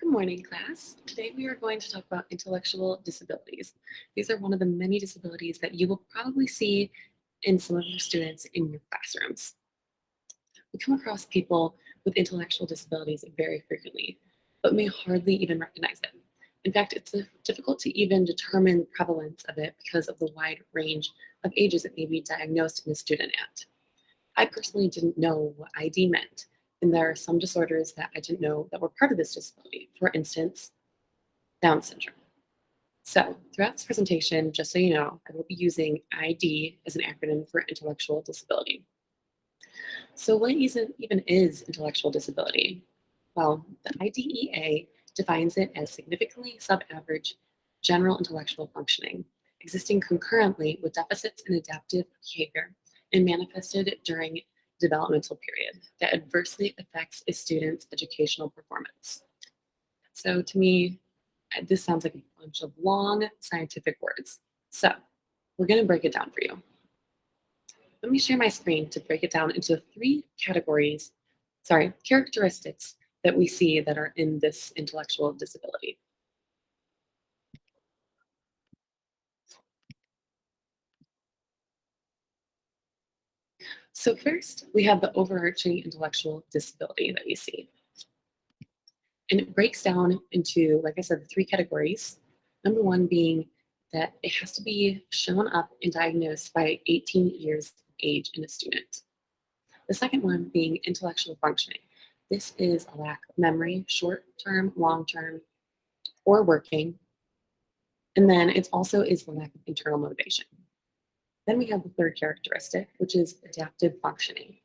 Good morning, class. Today we are going to talk about intellectual disabilities. These are one of the many disabilities that you will probably see in some of your students in your classrooms. We come across people with intellectual disabilities very frequently, but may hardly even recognize it. In fact, it's difficult to even determine the prevalence of it because of the wide range of ages it may be diagnosed in a student at. I personally didn't know what ID meant, and there are some disorders that I didn't know that were part of this disability. For instance, Down syndrome. So, throughout this presentation, just so you know, I will be using ID as an acronym for intellectual disability. So, what even is intellectual disability? Well, the IDEA defines it as significantly sub-average general intellectual functioning, existing concurrently with deficits in adaptive behavior and manifested during the developmental period that adversely affects a student's educational performance. So, to me, this sounds like a bunch of long scientific words. So, we're going to break it down for you. Let me share my screen to break it down into three characteristics that we see that are in this intellectual disability. So first, we have the overarching intellectual disability that we see. And it breaks down into, like I said, three categories. Number one being that it has to be shown up and diagnosed by 18 years of age in a student. The second one being intellectual functioning. This is a lack of memory, short term, long term, or working. And then it also is the lack of internal motivation. Then we have the third characteristic, which is adaptive functioning.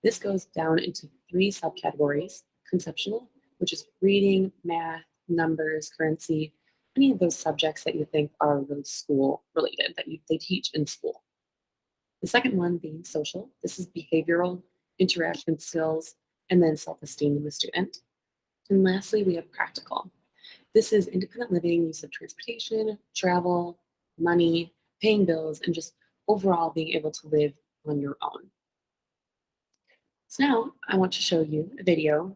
This goes down into three subcategories: conceptual, which is reading, math, numbers, currency, any of those subjects that you think are really school related that they teach in school. The second one being social. This is behavioral, interaction skills, and then self esteem in the student. And lastly, we have practical. This is independent living, use of transportation, travel, money, paying bills, and just overall being able to live on your own. So now I want to show you a video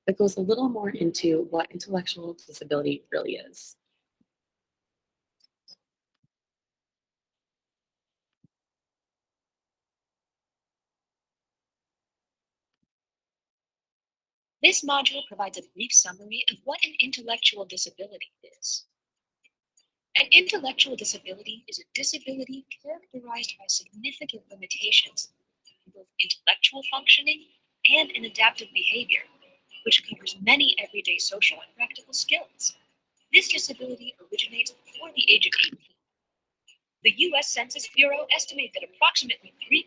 that goes a little more into what intellectual disability really is. This module provides a brief summary of what an intellectual disability is. An intellectual disability is a disability characterized by significant limitations in both intellectual functioning and in adaptive behavior, which covers many everyday social and practical skills. This disability originates before the age of 18. The U.S. Census Bureau estimates that approximately 3%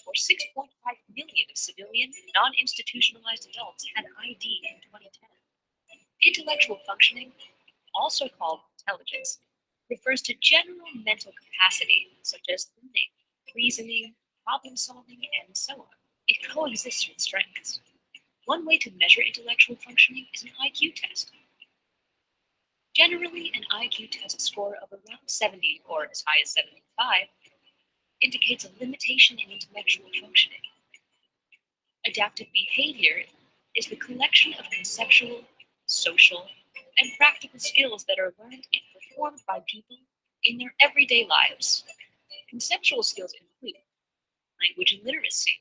or 6.5 million of civilian, non-institutionalized adults had ID in 2010. Intellectual functioning, also called intelligence, refers to general mental capacity such as learning, reasoning, problem solving, and so on. It coexists with strengths. One way to measure intellectual functioning is an IQ test. Generally, an IQ test score of around 70 or as high as 75 indicates a limitation in intellectual functioning. Adaptive behavior is the collection of conceptual, social, and practical skills that are learned and performed by people in their everyday lives. Conceptual skills include language and literacy,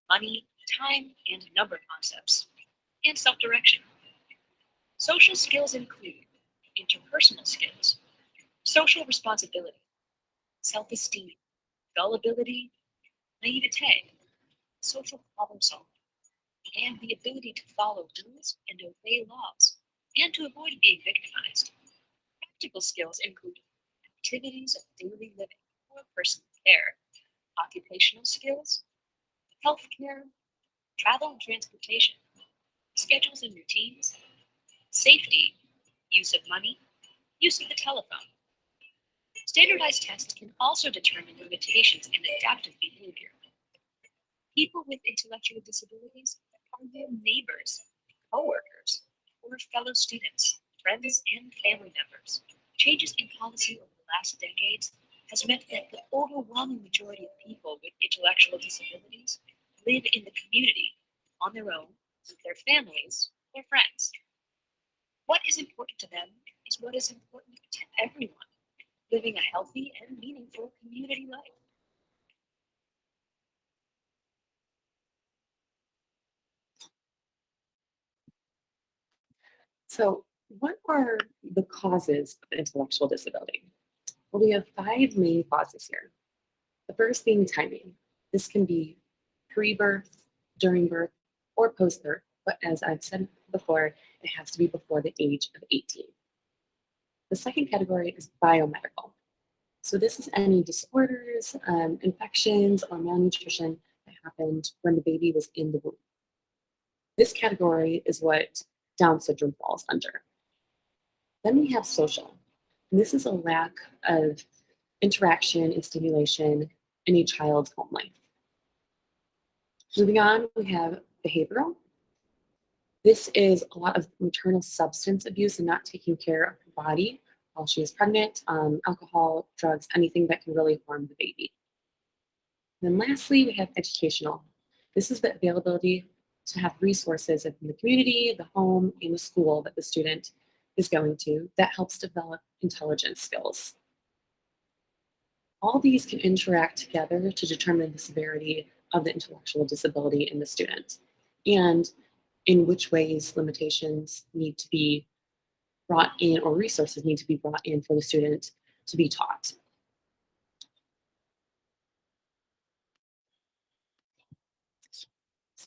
money, time, and number concepts, and self-direction. Social skills include interpersonal skills, social responsibility, self-esteem, gullibility, naivete, social problem solving, and the ability to follow rules and obey laws, and to avoid being victimized. Practical skills include activities of daily living or personal care, occupational skills, healthcare, travel and transportation, schedules and routines, safety, use of money, use of the telephone. Standardized tests can also determine limitations in adaptive behavior. People with intellectual disabilities are their neighbors, coworkers, or fellow students, friends, and family members. Changes in policy over the last decades has meant that the overwhelming majority of people with intellectual disabilities live in the community on their own with their families or friends. What is important to them is what is important to everyone, living a healthy and meaningful community life. So, what are the causes of intellectual disability? Well, we have five main causes here. The first being timing. This can be pre-birth, during birth, or post-birth, but as I've said before, it has to be before the age of 18. The second category is biomedical. So this is any disorders, infections, or malnutrition that happened when the baby was in the womb. This category is what Down syndrome falls under. Then we have social. And this is a lack of interaction and stimulation in a child's home life. Moving on, we have behavioral. This is a lot of maternal substance abuse and not taking care of her body while she is pregnant, alcohol, drugs, anything that can really harm the baby. And then lastly, we have educational. This is the availability to have resources in the community, the home, and the school that the student is going to that helps develop intelligence skills. All these can interact together to determine the severity of the intellectual disability in the student and in which ways limitations need to be brought in or resources need to be brought in for the student to be taught. So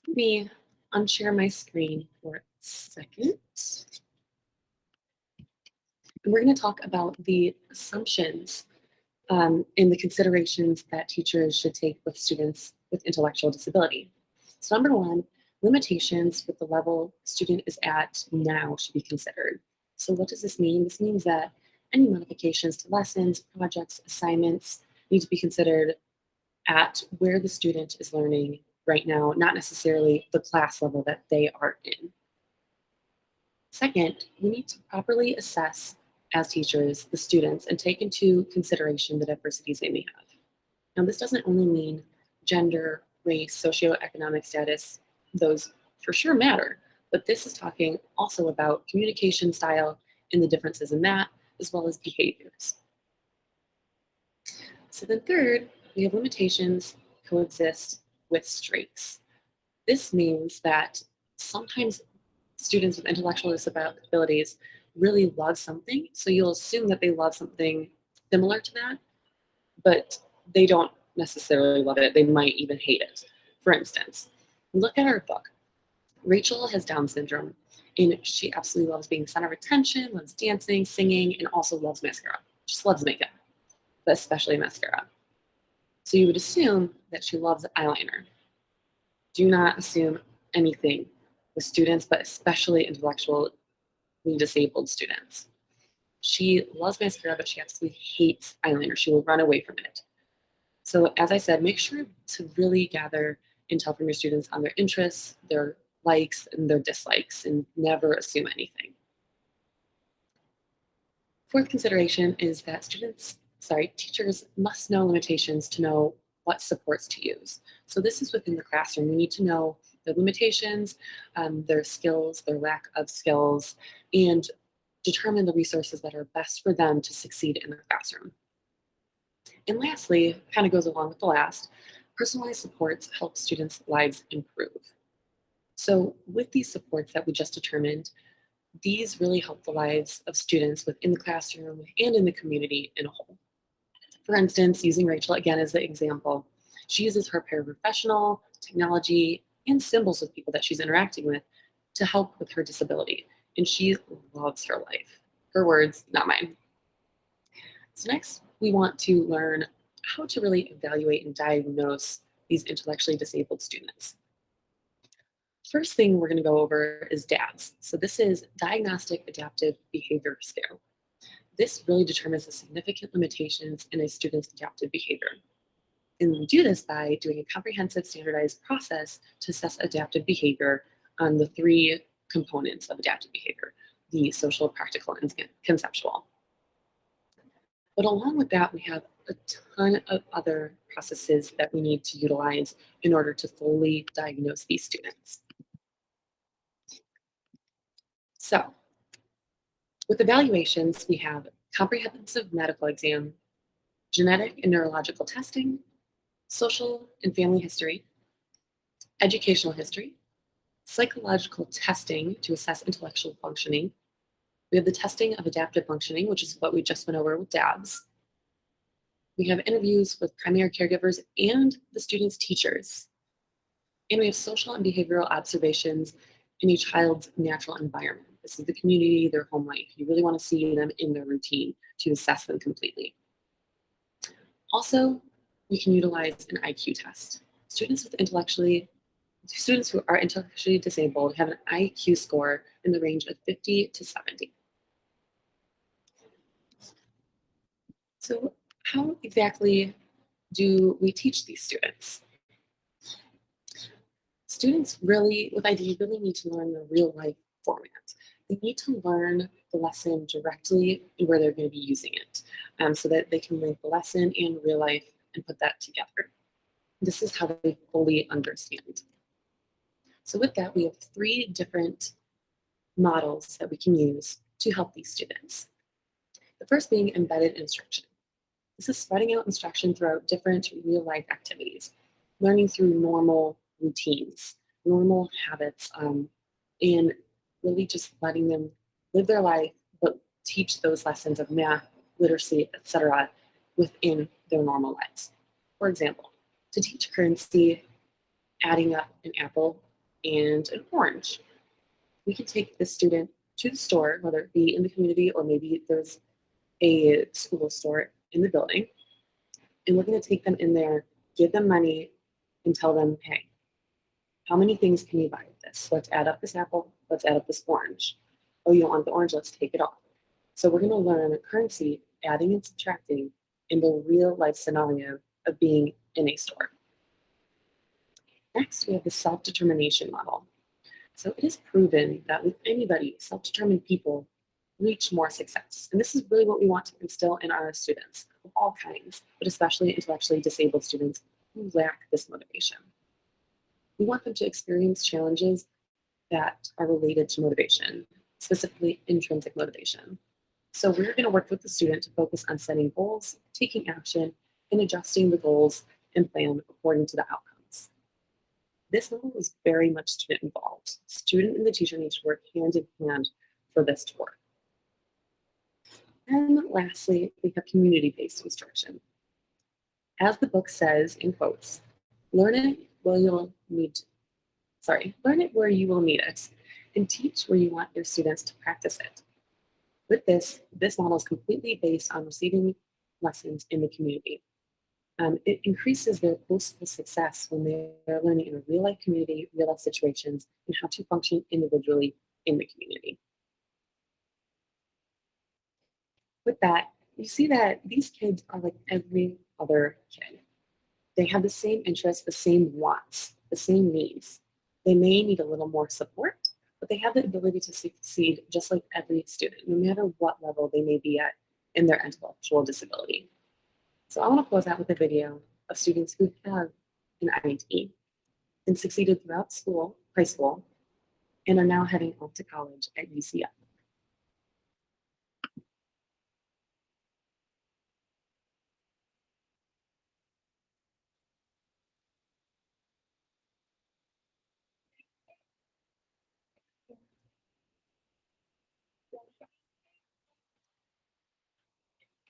let me unshare my screen for a second. And we're going to talk about the assumptions and the considerations that teachers should take with students with intellectual disability. So number one, limitations with the level student is at now should be considered. So what does this mean? This means that any modifications to lessons, projects, assignments need to be considered at where the student is learning right now, not necessarily the class level that they are in. Second, we need to properly assess as teachers the students and take into consideration the diversities they may have. Now, this doesn't only mean gender, race, socioeconomic status, those for sure matter, but this is talking also about communication style and the differences in that, as well as behaviors. So then third, we have limitations coexist with strengths. This means that sometimes students with intellectual disabilities really love something, so you'll assume that they love something similar to that, but they don't necessarily love it. They might even hate it. For instance, look at our book. Rachel has Down syndrome, and she absolutely loves being the center of attention, loves dancing, singing, and also loves mascara. Just loves makeup, but especially mascara. So you would assume that she loves eyeliner. Do not assume anything with students, but especially intellectually disabled students. She loves mascara, but she absolutely hates eyeliner. She will run away from it. So as I said, make sure to really gather intel from your students on their interests, their likes, and their dislikes, and never assume anything. Fourth consideration is that teachers must know limitations to know what supports to use. So this is within the classroom. We need to know their limitations, their skills, their lack of skills, and determine the resources that are best for them to succeed in the classroom. And lastly, kind of goes along with the last, personalized supports help students' lives improve. So with these supports that we just determined, these really help the lives of students within the classroom and in the community in a whole. For instance, using Rachel again as the example, she uses her paraprofessional, technology, and symbols with people that she's interacting with to help with her disability. And she loves her life. Her words, not mine. So next, we want to learn how to really evaluate and diagnose these intellectually disabled students. First thing we're going to go over is DABS. So this is Diagnostic Adaptive Behavior Scale. This really determines the significant limitations in a student's adaptive behavior. And we do this by doing a comprehensive standardized process to assess adaptive behavior on the three components of adaptive behavior, the social, practical, and conceptual. But along with that, we have a ton of other processes that we need to utilize in order to fully diagnose these students. So With evaluations, we have comprehensive medical exam, genetic and neurological testing, social and family history, educational history, psychological testing to assess intellectual functioning. We have the testing of adaptive functioning, which is what we just went over with DABS. We have interviews with primary caregivers and the students' teachers. And we have social and behavioral observations in a child's natural environment. This is the community, their home life. You really want to see them in their routine to assess them completely. Also, we can utilize an IQ test. Students who are intellectually disabled have an IQ score in the range of 50 to 70. So how exactly do we teach these students? Students really, with ID, really need to learn the real life format. They need to learn the lesson directly and where they're going to be using it so that they can link the lesson and real life and put that together. This is how they fully understand. So with that, we have 3 different models that we can use to help these students. The first being embedded instruction. This is spreading out instruction throughout different real life activities, learning through normal routines, normal habits, and really just letting them live their life, but teach those lessons of math, literacy, etc., within their normal lives. For example, to teach currency, adding up an apple and an orange. We can take the student to the store, whether it be in the community or maybe there's a school store in the building, and we're going to take them in there, give them money, and tell them, hey, how many things can you buy with this? Let's add up this apple. Let's add up this orange. Oh, you don't want the orange? Let's take it off. So we're going to learn currency, adding and subtracting in the real life scenario of being in a store. Next, we have the self-determination model. So it is proven that with anybody, self-determined people reach more success. And this is really what we want to instill in our students of all kinds, but especially intellectually disabled students who lack this motivation. We want them to experience challenges that are related to motivation, specifically intrinsic motivation. So we're going to work with the student to focus on setting goals, taking action, and adjusting the goals and plan according to the outcomes. This model is very much student involved. The student and the teacher need to work hand in hand for this to work. And lastly, we have community-based instruction. As the book says in quotes, learn it where you will need it, and teach where you want your students to practice it. With this model is completely based on receiving lessons in the community. It increases their post-school success when they're learning in a real-life community, real-life situations, and how to function individually in the community. With that, you see that these kids are like every other kid. They have the same interests, the same wants, the same needs. They may need a little more support, but they have the ability to succeed just like every student, no matter what level they may be at in their intellectual disability. So I want to close out with a video of students who have an IED and succeeded throughout school, high school, and are now heading off to college at UCF.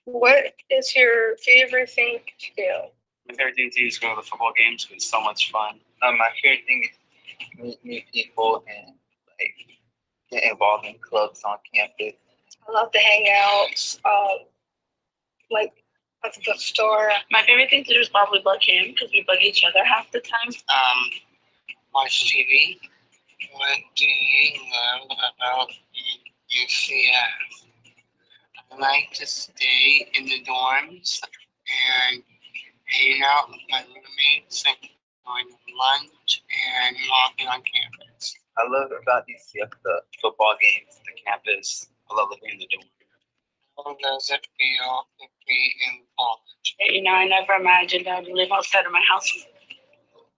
What is your favorite thing to do? My favorite thing to do is go to the football games because it's so much fun. My favorite thing is meet new people and like get involved in clubs on campus. I love to hang out, like at the bookstore. My favorite thing to do is probably bug him because we bug each other half the time. Watch TV. What do you love about UCF? I like to stay in the dorms and hang out with my roommates and going to lunch and walking on campus. I love about UCF the football games, the campus. I love living in the dorm. How does it feel to be in college? You know, I never imagined I'd live outside of my house,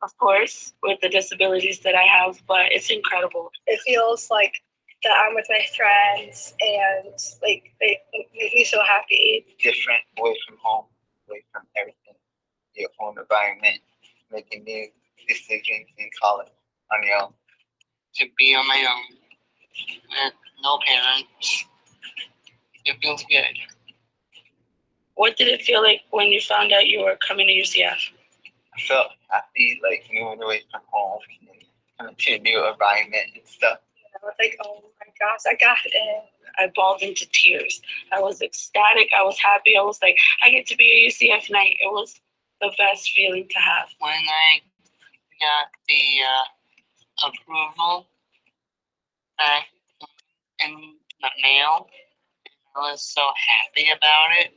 of course, with the disabilities that I have, but it's incredible. It feels like that I'm with my friends, and like they make me so happy. Different, away from home, away from everything, your own environment, making new decisions in college on your own. To be on my own with no parents. It feels good. What did it feel like when you found out you were coming to UCF? I felt happy, like moving away from home and coming to a new environment and stuff. I was like, oh my gosh, I got it. I bawled into tears. I was ecstatic. I was happy. I was like, I get to be a UCF Knight. It was the best feeling to have. When I got the approval back in the mail, I was so happy about it.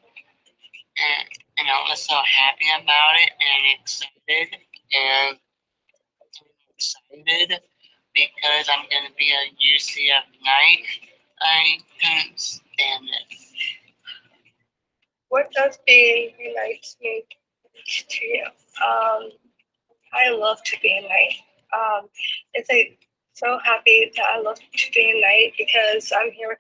And I was so happy about it and excited. And excited because I'm going to be a UCF Knight. I couldn't stand it. What does being a knight mean to you? I love to be a knight. It's like so happy that I love to be a knight because I'm here with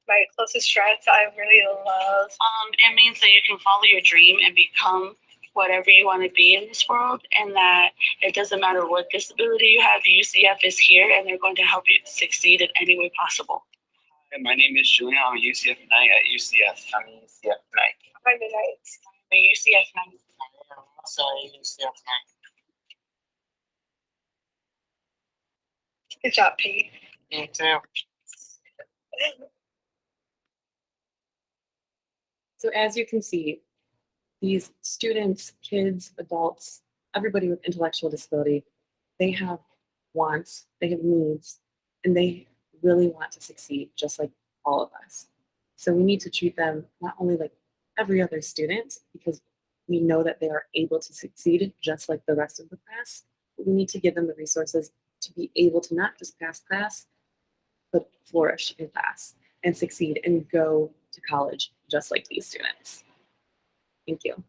my closest friends that I really love. It means that you can follow your dream and become whatever you want to be in this world, and that it doesn't matter what disability you have, UCF is here and they're going to help you succeed in any way possible. Hi, my name is Julian. I'm a UCF Knight at UCF. I'm a UCF Knight. I'm a knight. A UCF Knight. I am also a UCF Knight. Good job, Pete. Me too. So as you can see, these students, kids, adults, everybody with intellectual disability, they have wants, they have needs, and they really want to succeed just like all of us. So we need to treat them not only like every other student, because we know that they are able to succeed just like the rest of the class, but we need to give them the resources to be able to not just pass class, but flourish in class and succeed and go to college just like these students. Thank you.